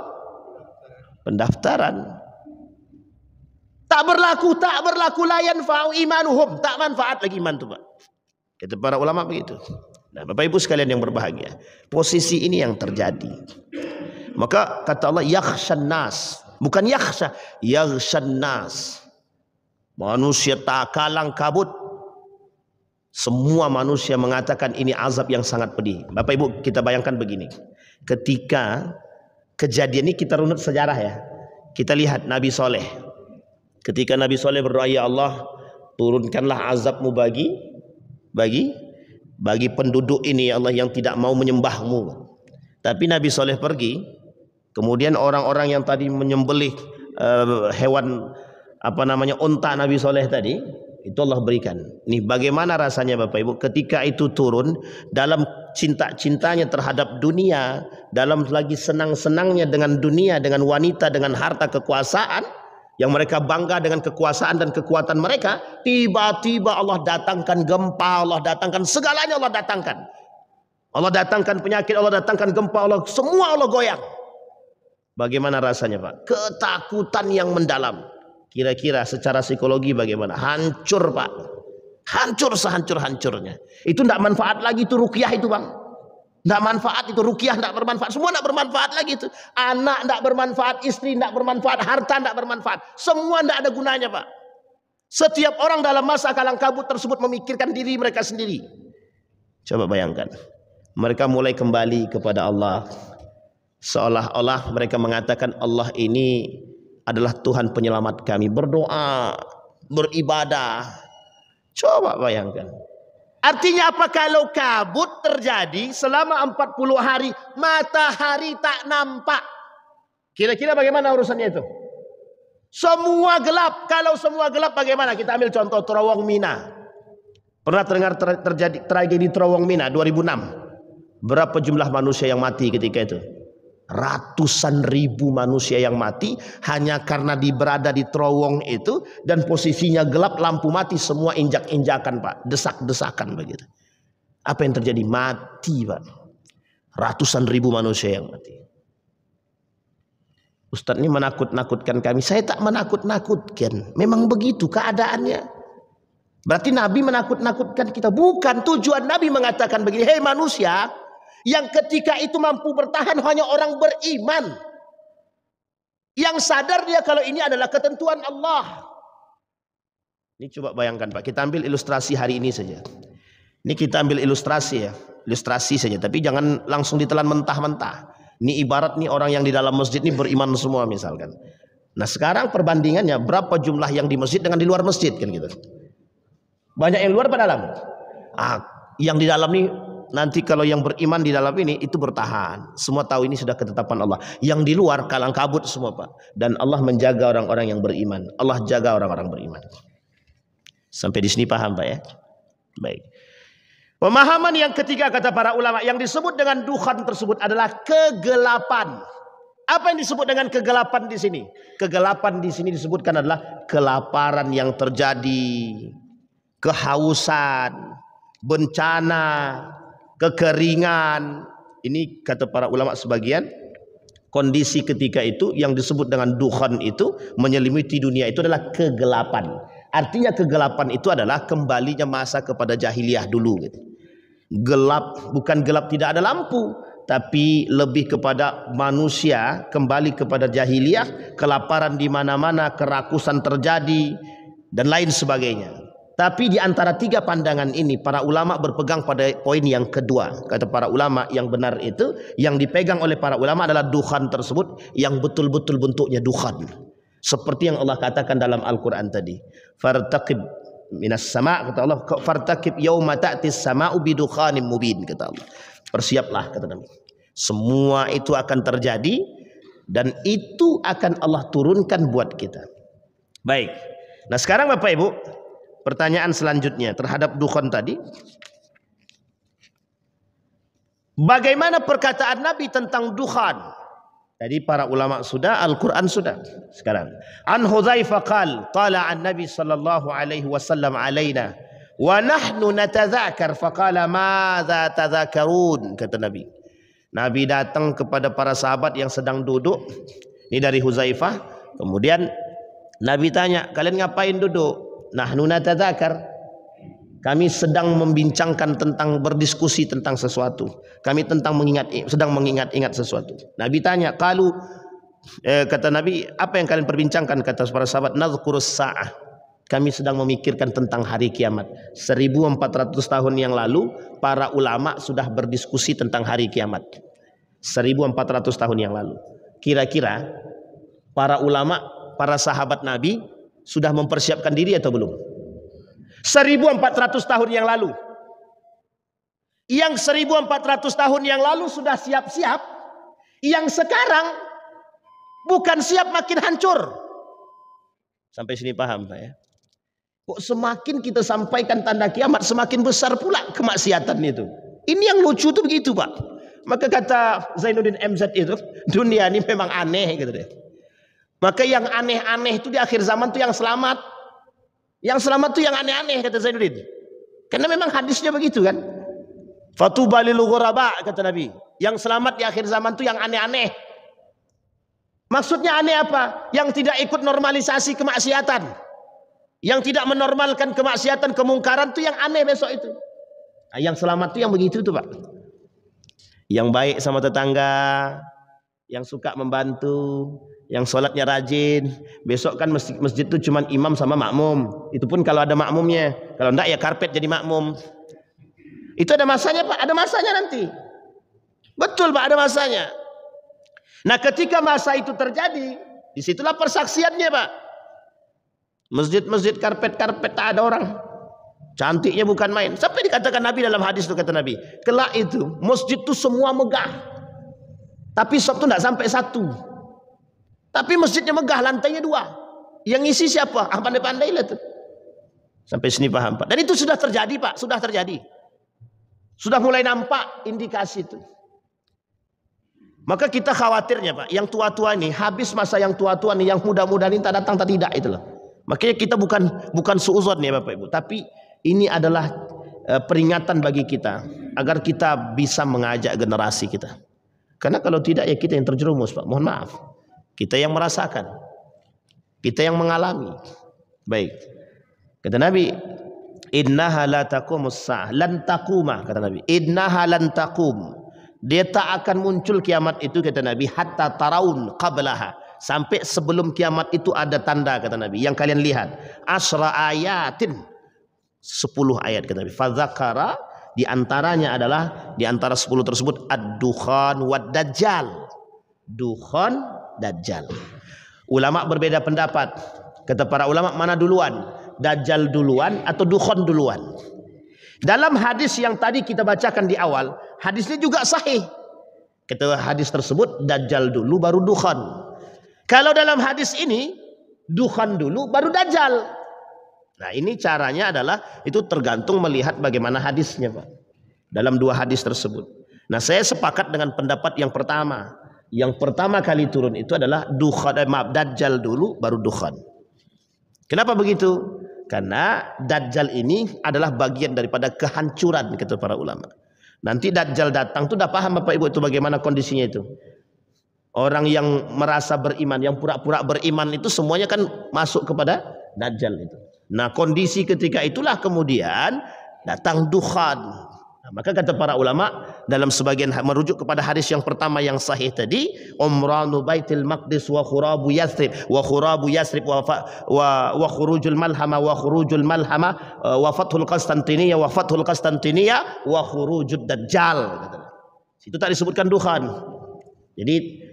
pendaftaran. Tak berlaku layan fa'u imanuhum. Tak manfaat lagi iman itu, Pak. Kata para ulama begitu. Nah, Bapak Ibu sekalian yang berbahagia, posisi ini yang terjadi. Maka kata Allah, yakhshan nas. Bukan yakhsha, yakhshan nas. Manusia tak kalang kabut. Semua manusia mengatakan ini azab yang sangat pedih. Bapak Ibu, kita bayangkan begini. Ketika kejadian ini, kita runut sejarah ya. Kita lihat Nabi Soleh. Ketika Nabi Soleh berdoa, ya Allah, turunkanlah azabmu bagi penduduk ini ya Allah yang tidak mau menyembahmu. Tapi Nabi Soleh pergi, kemudian orang-orang yang tadi menyembelih hewan unta Nabi Soleh tadi, itu Allah berikan. Nih bagaimana rasanya Bapak Ibu ketika itu turun dalam cinta-cintanya terhadap dunia, dalam lagi senang-senangnya dengan dunia, dengan wanita, dengan harta kekuasaan, yang mereka bangga dengan kekuasaan dan kekuatan mereka, tiba-tiba Allah datangkan gempa, Allah datangkan segalanya, Allah datangkan. Allah datangkan penyakit, Allah datangkan gempa, Allah semua Allah goyang. Bagaimana rasanya Pak? Ketakutan yang mendalam. Kira-kira secara psikologi bagaimana? Hancur Pak. Hancur sehancur-hancurnya. Itu tidak manfaat lagi itu ruqyah itu Bang. Tidak manfaat itu ruqyah, tidak bermanfaat. Semua tidak bermanfaat lagi itu. Anak tidak bermanfaat, istri tidak bermanfaat, harta tidak bermanfaat. Semua tidak ada gunanya Pak. Setiap orang dalam masa kalang kabut tersebut memikirkan diri mereka sendiri. Coba bayangkan. Mereka mulai kembali kepada Allah. Seolah-olah mereka mengatakan Allah ini adalah Tuhan penyelamat kami. Berdoa, beribadah. Coba bayangkan. Artinya apa kalau kabut terjadi selama 40 hari, matahari tak nampak? Kira-kira bagaimana urusannya itu? Semua gelap. Kalau semua gelap bagaimana? Kita ambil contoh Terowong Mina. Pernah dengar terjadi tragedi Terowong Mina 2006? Berapa jumlah manusia yang mati ketika itu? Ratusan ribu manusia yang mati hanya karena berada di terowong itu dan posisinya gelap, lampu mati, semua injak-injakan Pak, desak-desakan begitu. Apa yang terjadi? Mati Pak. Ratusan ribu manusia yang mati. Ustadz ini menakut-nakutkan kami. Saya tak menakut-nakutkan. Memang begitu keadaannya. Berarti Nabi menakut-nakutkan kita. Bukan, tujuan Nabi mengatakan begini, hei manusia, yang ketika itu mampu bertahan hanya orang beriman, yang sadar dia kalau ini adalah ketentuan Allah. Ini coba bayangkan Pak, kita ambil ilustrasi hari ini saja. Ini kita ambil ilustrasi ya, ilustrasi saja, tapi jangan langsung ditelan mentah-mentah. Ini ibarat nih orang yang di dalam masjid ini beriman semua misalkan. Nah sekarang perbandingannya berapa jumlah yang di masjid dengan di luar masjid kan gitu. Banyak yang luar apa dalam? Yang di dalam nih nanti kalau yang beriman di dalam ini itu bertahan. Semua tahu ini sudah ketetapan Allah. Yang di luar kalang kabut semua Pak. Dan Allah menjaga orang-orang yang beriman. Allah jaga orang-orang beriman. Sampai di sini paham Pak ya? Baik. Pemahaman yang ketiga kata para ulama, yang disebut dengan dukhan tersebut adalah kegelapan. Apa yang disebut dengan kegelapan di sini? Kegelapan di sini disebutkan adalah kelaparan yang terjadi, kehausan, bencana, kekeringan. Ini kata para ulama sebagian, kondisi ketika itu yang disebut dengan dukhan itu menyelimuti dunia itu adalah kegelapan. Artinya kegelapan itu adalah kembalinya masa kepada jahiliyah dulu gitu. Gelap, bukan gelap tidak ada lampu, tapi lebih kepada manusia kembali kepada jahiliyah, kelaparan di mana-mana, kerakusan terjadi dan lain sebagainya. Tapi di antara tiga pandangan ini para ulama berpegang pada poin yang kedua. Kata para ulama yang benar itu, yang dipegang oleh para ulama adalah dukhan tersebut yang betul-betul bentuknya dukhan. Seperti yang Allah katakan dalam Al-Quran tadi. Fartaqib minas sama' kata Allah. Fartaqib yawma ta'tis sama'u bidukhanim mubin kata Allah. Persiaplah kata Nabi. Semua itu akan terjadi dan itu akan Allah turunkan buat kita. Baik. Nah sekarang Bapak Ibu, pertanyaan selanjutnya terhadap dukhan tadi. Bagaimana perkataan Nabi tentang dukhan? Jadi para ulama sudah, Al-Quran sudah. Sekarang, an Hudzaifah qala an-nabi sallallahu alaihi wasallam alaina wa nahnu natadzakar faqala madza tadzakarun kata Nabi. Nabi datang kepada para sahabat yang sedang duduk. Ini dari Hudzaifah. Kemudian Nabi tanya, kalian ngapain duduk? Nahnu natadzakar. Kami sedang membincangkan tentang berdiskusi tentang sesuatu. Kami sedang mengingat-ingat sesuatu. Nabi tanya, kata Nabi, apa yang kalian perbincangkan? Kata para sahabat, nadhkurus sa'ah. Kami sedang memikirkan tentang hari kiamat. 1400 tahun yang lalu para ulama sudah berdiskusi tentang hari kiamat. 1400 tahun yang lalu. Kira-kira para ulama, para sahabat Nabi sudah mempersiapkan diri atau belum? 1400 tahun yang lalu. Yang 1400 tahun yang lalu sudah siap-siap, yang sekarang bukan siap makin hancur. Sampai sini paham Pak ya? Kok semakin kita sampaikan tanda kiamat, semakin besar pula kemaksiatan itu. Ini yang lucu tuh begitu Pak. Maka kata Zainuddin MZ itu, dunia ini memang aneh gitu deh. Maka yang aneh-aneh itu di akhir zaman tuh yang selamat. Yang selamat tuh yang aneh-aneh kata Zainuddin. Karena memang hadisnya begitu kan. Fatuba lil ghuraba kata Nabi. Yang selamat di akhir zaman tuh yang aneh-aneh. Maksudnya aneh apa? Yang tidak ikut normalisasi kemaksiatan. Yang tidak menormalkan kemaksiatan, kemungkaran tuh yang aneh besok itu. Nah, yang selamat tuh yang begitu tuh Pak. Yang baik sama tetangga, yang suka membantu, yang sholatnya rajin. Besok kan masjid itu cuma imam sama makmum. Itu pun kalau ada makmumnya. Kalau enggak ya karpet jadi makmum. Itu ada masanya Pak, ada masanya nanti. Betul Pak, ada masanya. Nah ketika masa itu terjadi, disitulah persaksiannya Pak. Masjid-masjid karpet-karpet tak ada orang. Cantiknya bukan main. Sampai dikatakan Nabi dalam hadis itu kata Nabi, kelak itu masjid itu semua megah. Tapi shop itu tidak sampai 1. Tapi masjidnya megah, lantainya 2. Yang isi siapa? Ah pandai-pandai lah tuh. Sampai sini paham Pak. Dan itu sudah terjadi Pak, sudah terjadi. Sudah mulai nampak indikasi itu. Maka kita khawatirnya Pak, yang tua-tua ini habis masa yang tua-tua nih, yang muda-muda ini tak datang tak tidak itulah. Makanya kita bukan suuzon ya Bapak Ibu, tapi ini adalah peringatan bagi kita agar kita bisa mengajak generasi kita. Karena kalau tidak ya kita yang terjerumus Pak. Mohon maaf. Kita yang merasakan. Kita yang mengalami. Baik. Kata Nabi, innaha la taqumus sa'ah, lan taquma kata Nabi. Innaha lan taqum. Dia tak akan muncul kiamat itu kata Nabi hatta taraun qablaha. Sampai sebelum kiamat itu ada tanda kata Nabi yang kalian lihat. Asra ayatin. 10 ayat kata Nabi. Fadzakara di antaranya adalah di antara 10 tersebut ad-dukhan wad dajjal. Dukhan, dajjal. Ulama berbeda pendapat. Kata para ulama mana duluan? Dajjal duluan atau dukhan duluan? Dalam hadis yang tadi kita bacakan di awal, hadisnya juga sahih. Kata hadis tersebut dajjal dulu baru dukhan. Kalau dalam hadis ini dukhan dulu baru dajjal. Nah ini caranya adalah itu tergantung melihat bagaimana hadisnya Pak. Dalam 2 hadis tersebut. Nah saya sepakat dengan pendapat yang pertama. Yang pertama kali turun itu adalah dajjal dulu baru dukhan. Kenapa begitu? Karena dajjal ini adalah bagian daripada kehancuran kata para ulama. Nanti dajjal datang tuh udah paham Bapak Ibu itu bagaimana kondisinya itu. Orang yang merasa beriman, yang pura-pura beriman itu semuanya kan masuk kepada dajjal itu. Nah kondisi ketika itulah kemudian datang dukhan. Nah, maka kata para ulama dalam sebagian merujuk kepada hadis yang pertama yang sahih tadi, umranu baitil maqdis wa khurabu yathrib wa khurabu yathrib wa khurujul malhama wa khurujul malhama wa fathul Qastantiniyah wa fathul Qastantiniyah wa khurujud dajjal. Itu tak disebutkan dukhan. Jadi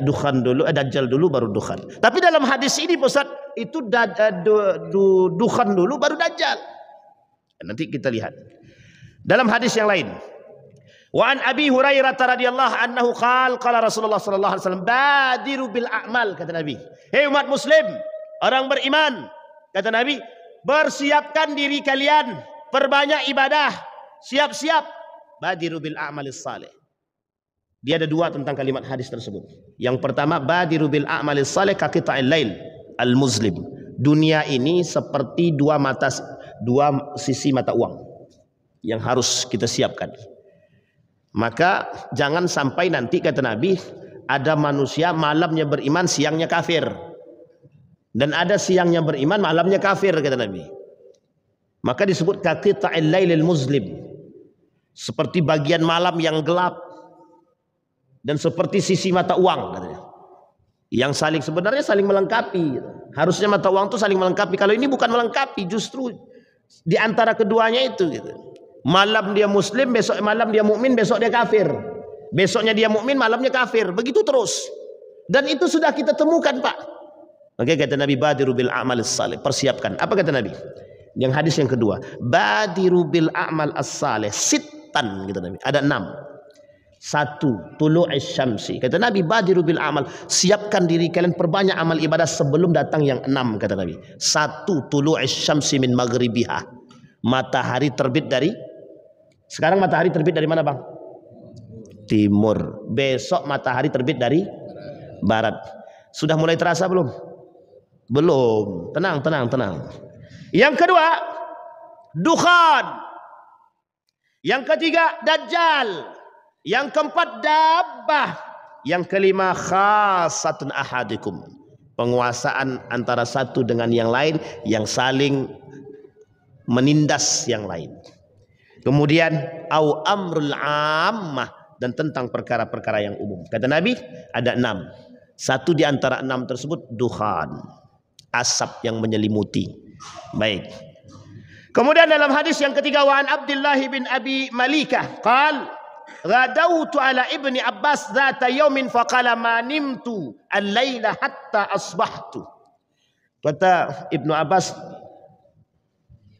dukhan dulu, dajjal dulu baru dukhan. Tapi dalam hadis ini Ustaz itu dukhan dulu baru dajjal. Nanti kita lihat. Dalam hadis yang lain. Wa an Abi Hurairah radhiyallahu anhu qala Rasulullah sallallahu alaihi wasallam badiru bil a'mal kata Nabi. Hei umat muslim, orang beriman, kata Nabi, bersiapkan diri kalian, perbanyak ibadah, siap-siap badiru bil a'malis salih. Dia ada 2 tentang kalimat hadis tersebut. Yang pertama, badiru bil a'malis salih ka qita'il lail al-muslim. Dunia ini seperti 2 sisi mata uang yang harus kita siapkan. Maka jangan sampai nanti kata Nabi ada manusia malamnya beriman, siangnya kafir. Dan ada siangnya beriman, malamnya kafir kata Nabi. Maka disebut ka qita'il lail al-muslim. Seperti bagian malam yang gelap. Dan seperti sisi mata uang katanya. Yang sebenarnya saling melengkapi. Harusnya mata uang itu saling melengkapi. Kalau ini bukan melengkapi, justru di antara keduanya itu gitu. Malam dia muslim, besok malam dia mukmin, besok dia kafir. Besoknya dia mukmin, malamnya kafir. Begitu terus. Dan itu sudah kita temukan Pak. Oke, kata Nabi, badiru bil a'mal as-salih, persiapkan. Apa kata Nabi? Yang hadis yang kedua, badiru bil a'mal as-salih sittan, kata Nabi. Ada 6. 1, tulu'is syamsi. Kata Nabi, badiru bil a'mal, siapkan diri kalian, perbanyak amal ibadah sebelum datang yang 6, kata Nabi. 1, tulu'is syamsi min maghribiha. Matahari terbit dari, sekarang matahari terbit dari mana, Bang? Timur. Besok matahari terbit dari barat. Sudah mulai terasa belum? Belum. Tenang. Yang kedua, dukhan. Yang ketiga, dajjal. Yang keempat, dabbah. Yang kelima, khasatun ahadikum, penguasaan antara satu dengan yang lain yang saling menindas yang lain. Kemudian, au amrul ammah, dan tentang perkara-perkara yang umum. Kata Nabi, ada 6. 1 di antara 6 tersebut, dukhan, asap yang menyelimuti. Baik. Kemudian dalam hadis yang ketiga, wa an Abdullah bin Abi Malikah qal ghadawtu ala ibni Abbas dzata yaumin faqala ma nimtu al-laila hatta asbahtu. Kata Ibnu Abbas,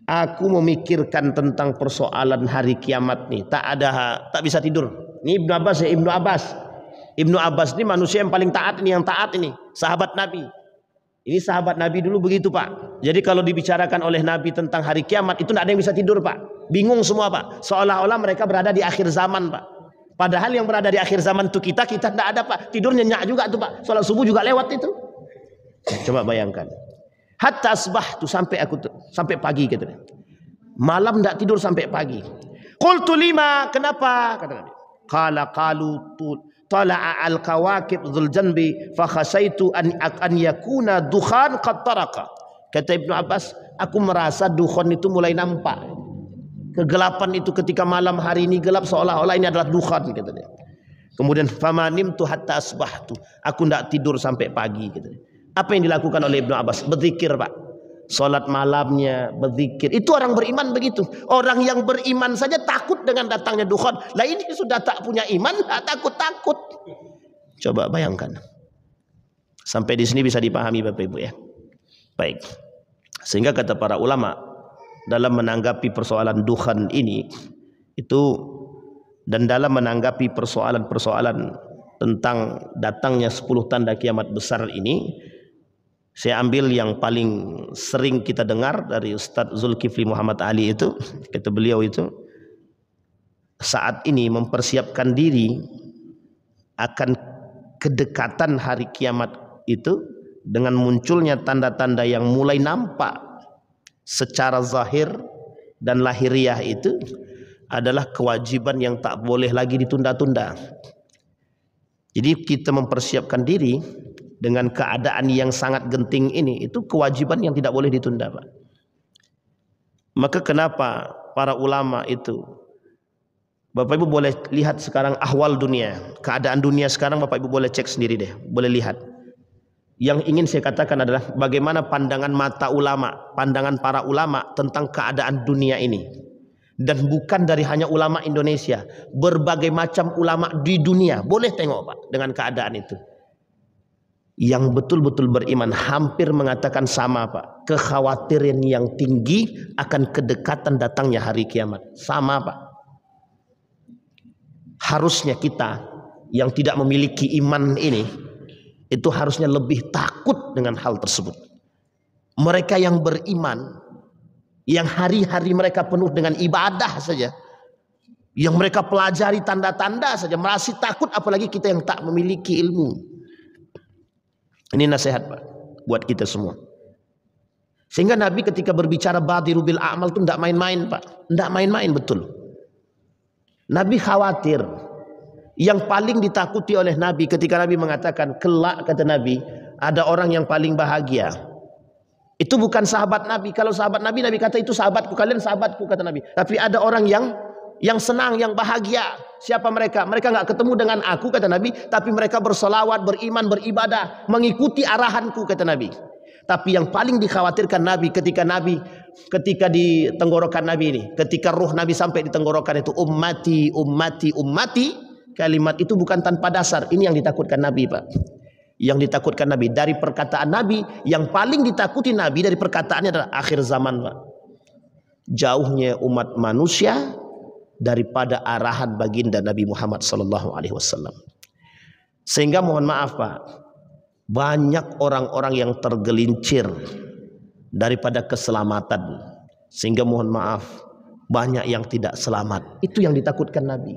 aku memikirkan tentang persoalan hari kiamat nih, tak bisa tidur. Ini Ibnu Abbas ya, Ibnu Abbas ini manusia yang paling taat ini, sahabat Nabi. Ini sahabat Nabi dulu begitu, Pak. Jadi kalau dibicarakan oleh Nabi tentang hari kiamat, itu tidak ada yang bisa tidur, Pak. Bingung semua, Pak. Seolah-olah mereka berada di akhir zaman, Pak. Padahal yang berada di akhir zaman itu kita tidak ada, Pak. Tidur nyenyak juga tuh, Pak. Sholat subuh juga lewat itu. Coba bayangkan. Hatta asbahtu, sampai pagi, gitu. Malam tidak tidur sampai pagi. Qultu lima, kenapa? Kata Nabi. Qalu tala'a al-kawakib dzul janbi fa khasaitu an yakuna dukhan qad taraka. Kata Ibnu Abbas, aku merasa dukhan itu mulai nampak. Kegelapan itu ketika malam hari ini gelap, seolah-olah ini adalah dukhan, kata dia. Kemudian famanimtu hatta asbahtu, aku tidak tidur sampai pagi, kata dia. Apa yang dilakukan oleh Ibnu Abbas? Berzikir, Pak. Salat malamnya, berzikir. Itu orang beriman begitu. Orang yang beriman saja takut dengan datangnya dukhan. Lah ini sudah tak punya iman, tak takut. Coba bayangkan. Sampai di sini bisa dipahami Bapak Ibu ya. Baik. Sehingga kata para ulama dalam menanggapi persoalan dukhan ini itu, dan dalam menanggapi persoalan-persoalan tentang datangnya 10 tanda kiamat besar ini, saya ambil yang paling sering kita dengar dari Ustadz Zulkifli Muhammad Ali itu. Kata beliau itu, saat ini mempersiapkan diri akan kedekatan hari kiamat itu dengan munculnya tanda-tanda yang mulai nampak secara zahir dan lahiriah itu adalah kewajiban yang tak boleh lagi ditunda-tunda. Jadi kita mempersiapkan diri dengan keadaan yang sangat genting ini, itu kewajiban yang tidak boleh ditunda, Pak. Maka kenapa para ulama itu, Bapak Ibu boleh lihat sekarang ahwal dunia, keadaan dunia sekarang, Bapak Ibu boleh cek sendiri deh, boleh lihat. Yang ingin saya katakan adalah bagaimana pandangan mata ulama, pandangan para ulama tentang keadaan dunia ini. Dan bukan dari hanya ulama Indonesia, berbagai macam ulama di dunia boleh tengok, Pak, dengan keadaan itu. Yang betul-betul beriman hampir mengatakan sama, Pak. Kekhawatiran yang tinggi akan kedekatan datangnya hari kiamat. Sama, Pak. Harusnya kita yang tidak memiliki iman ini, itu harusnya lebih takut dengan hal tersebut. Mereka yang beriman, yang hari-hari mereka penuh dengan ibadah saja, yang mereka pelajari tanda-tanda saja, masih takut, apalagi kita yang tak memiliki ilmu. Ini nasihat, Pak, buat kita semua. Sehingga Nabi ketika berbicara badiru bil a'mal itu tidak main-main, Pak. Tidak main-main, betul. Nabi khawatir. Yang paling ditakuti oleh Nabi ketika Nabi mengatakan kelak, kata Nabi, ada orang yang paling bahagia. Itu bukan sahabat Nabi. Kalau sahabat Nabi, Nabi kata itu sahabatku, kalian sahabatku, kata Nabi. Tapi ada orang yang senang, yang bahagia. Siapa mereka? Mereka nggak ketemu dengan aku, kata Nabi, tapi mereka bersolawat, beriman, beribadah, mengikuti arahanku, kata Nabi. Tapi yang paling dikhawatirkan Nabi ketika di tenggorokan Nabi ini, ketika ruh Nabi sampai di tenggorokan itu, ummati, kalimat itu bukan tanpa dasar. Ini yang ditakutkan Nabi, Pak. Yang ditakutkan Nabi dari perkataan Nabi, yang paling ditakuti Nabi dari perkataannya adalah akhir zaman, Pak. Jauhnya umat manusia daripada arahan baginda Nabi Muhammad SAW. Sehingga mohon maaf, Pak, banyak orang-orang yang tergelincir daripada keselamatan. Sehingga mohon maaf, banyak yang tidak selamat. Itu yang ditakutkan Nabi.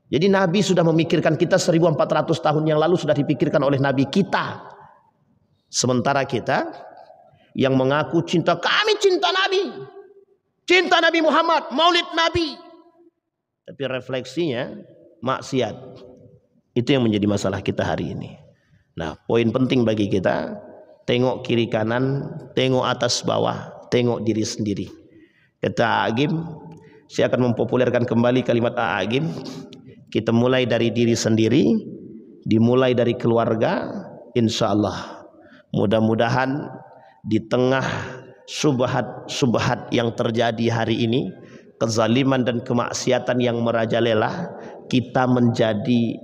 Jadi Nabi sudah memikirkan kita 1400 tahun yang lalu, sudah dipikirkan oleh Nabi kita. Sementara kita yang mengaku cinta, kami cinta Nabi, cinta Nabi Muhammad, maulid Nabi, tapi refleksinya maksiat. Itu yang menjadi masalah kita hari ini. Nah, poin penting bagi kita, tengok kiri kanan, tengok atas bawah, tengok diri sendiri. Kata Agim, saya akan mempopulerkan kembali kalimat Agim. Kita mulai dari diri sendiri, dimulai dari keluarga, insya Allah. Mudah-mudahan di tengah subhat yang terjadi hari ini, kezaliman dan kemaksiatan yang merajalela, kita menjadi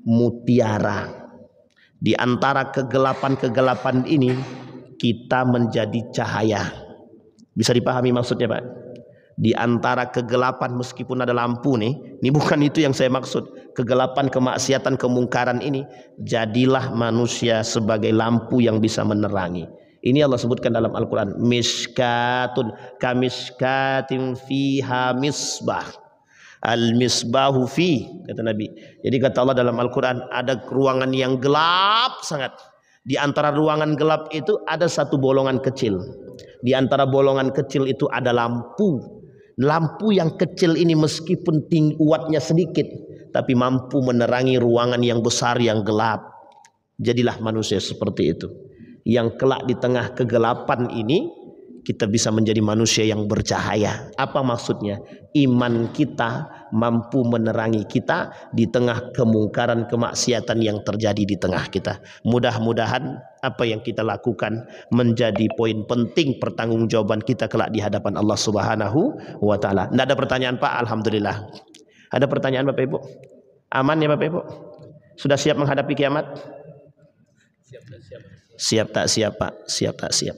mutiara. Di antara kegelapan-kegelapan ini, kita menjadi cahaya. Bisa dipahami maksudnya, Pak? Di antara kegelapan, meskipun ada lampu nih, ini bukan itu yang saya maksud. Kegelapan, kemaksiatan, kemungkaran ini, jadilah manusia sebagai lampu yang bisa menerangi. Ini Allah sebutkan dalam Al-Quran, miskatun kamiskatin fiha misbah, al-misbahu fi, kata Nabi. Jadi kata Allah dalam Al-Quran, ada ruangan yang gelap sangat. Di antara ruangan gelap itu ada satu bolongan kecil. Di antara bolongan kecil itu ada lampu. Lampu yang kecil ini meskipun wattnya sedikit, tapi mampu menerangi ruangan yang besar yang gelap. Jadilah manusia seperti itu, yang kelak di tengah kegelapan ini kita bisa menjadi manusia yang bercahaya. Apa maksudnya? Iman kita mampu menerangi kita di tengah kemungkaran, kemaksiatan yang terjadi di tengah kita. Mudah-mudahan apa yang kita lakukan menjadi poin penting pertanggungjawaban kita kelak di hadapan Allah Subhanahu wa taala. Tidak ada pertanyaan, Pak? Alhamdulillah. Ada pertanyaan, Bapak Ibu? Aman ya, Bapak Ibu? Sudah siap menghadapi kiamat? Siap tak siap, Pak? Siap tak siap?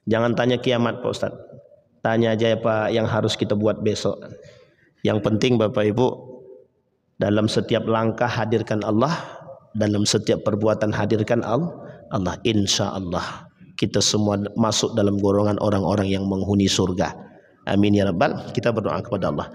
Jangan tanya kiamat, Pak Ustadz. Tanya aja ya, Pak, yang harus kita buat besok. Yang penting Bapak Ibu, dalam setiap langkah hadirkan Allah, dalam setiap perbuatan hadirkan Allah. Insya Allah kita semua masuk dalam golongan orang-orang yang menghuni surga. Amin ya Rabbal. Kita berdoa kepada Allah.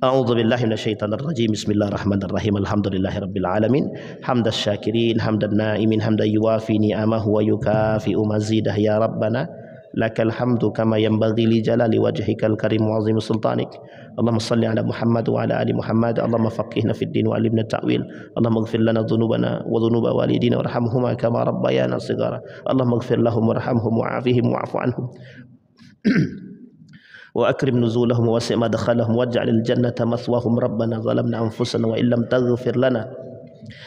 A'udzubillahi minasyaitonirrajim. Bismillahirrahmanirrahim. Alhamdulillahirabbil alamin. Hamdas syakirin, hamdan naimin, hamdan yuwafi ni'amahu wa yukafi'u mazidah ya Rabbana. Lakal hamdu kama yanbaghi li jalali wajhikal karim wa azim sultanik. Allahumma salli ala Muhammad wa ala ali Muhammad. Allahumma faqihna fid din wa alimna ta'wil. Allahumma ighfir lana dhunubana wa dhunuba walidina warhamhuma kama rabbayana shighara. Allahumma ighfir lahum warhamhum wa'afihim wa'fu anhum. وأكرم نزولهم ووسع مدخلهم واجعل الجنة مثواهم ربنا ظلمنا أنفسنا وإن لم تغفر لنا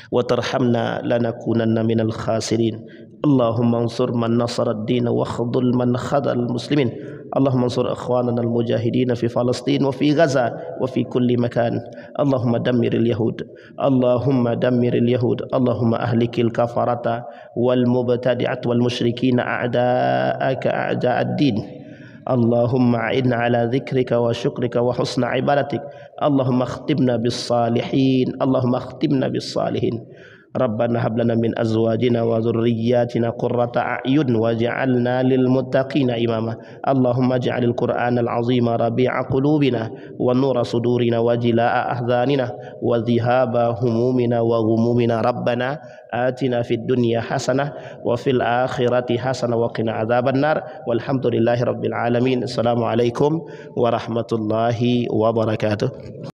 وترحمنا لنكونن من الخاسرين اللهم انصر من نصر الدين واخذل من خذل المسلمين اللهم انصر أخواننا المجاهدين في فلسطين وفي غزة وفي كل مكان اللهم دمر اليهود اللهم دمر اليهود اللهم أهلك الكفرة والمبتدعة والمشركين أعداءك أعداء الدين اللهم أعنا على ذكرك وشكرك وحسن عبادتك اللهم اختمنا بالصالحين اللهم اختمنا بالصالحين ربنا هب لنا من أزواجنا وذرياتنا قرة أعين واجعلنا للمتقين إماما اللهم اجعل القرآن العظيم ربيع قلوبنا ونور صدورنا وجلاء أحزاننا وذهاب همومنا وغمومنا ربنا آتنا في الدنيا حسنة وفي الآخرة حسنة وقنا عذاب النار والحمد لله رب العالمين السلام عليكم ورحمة الله وبركاته.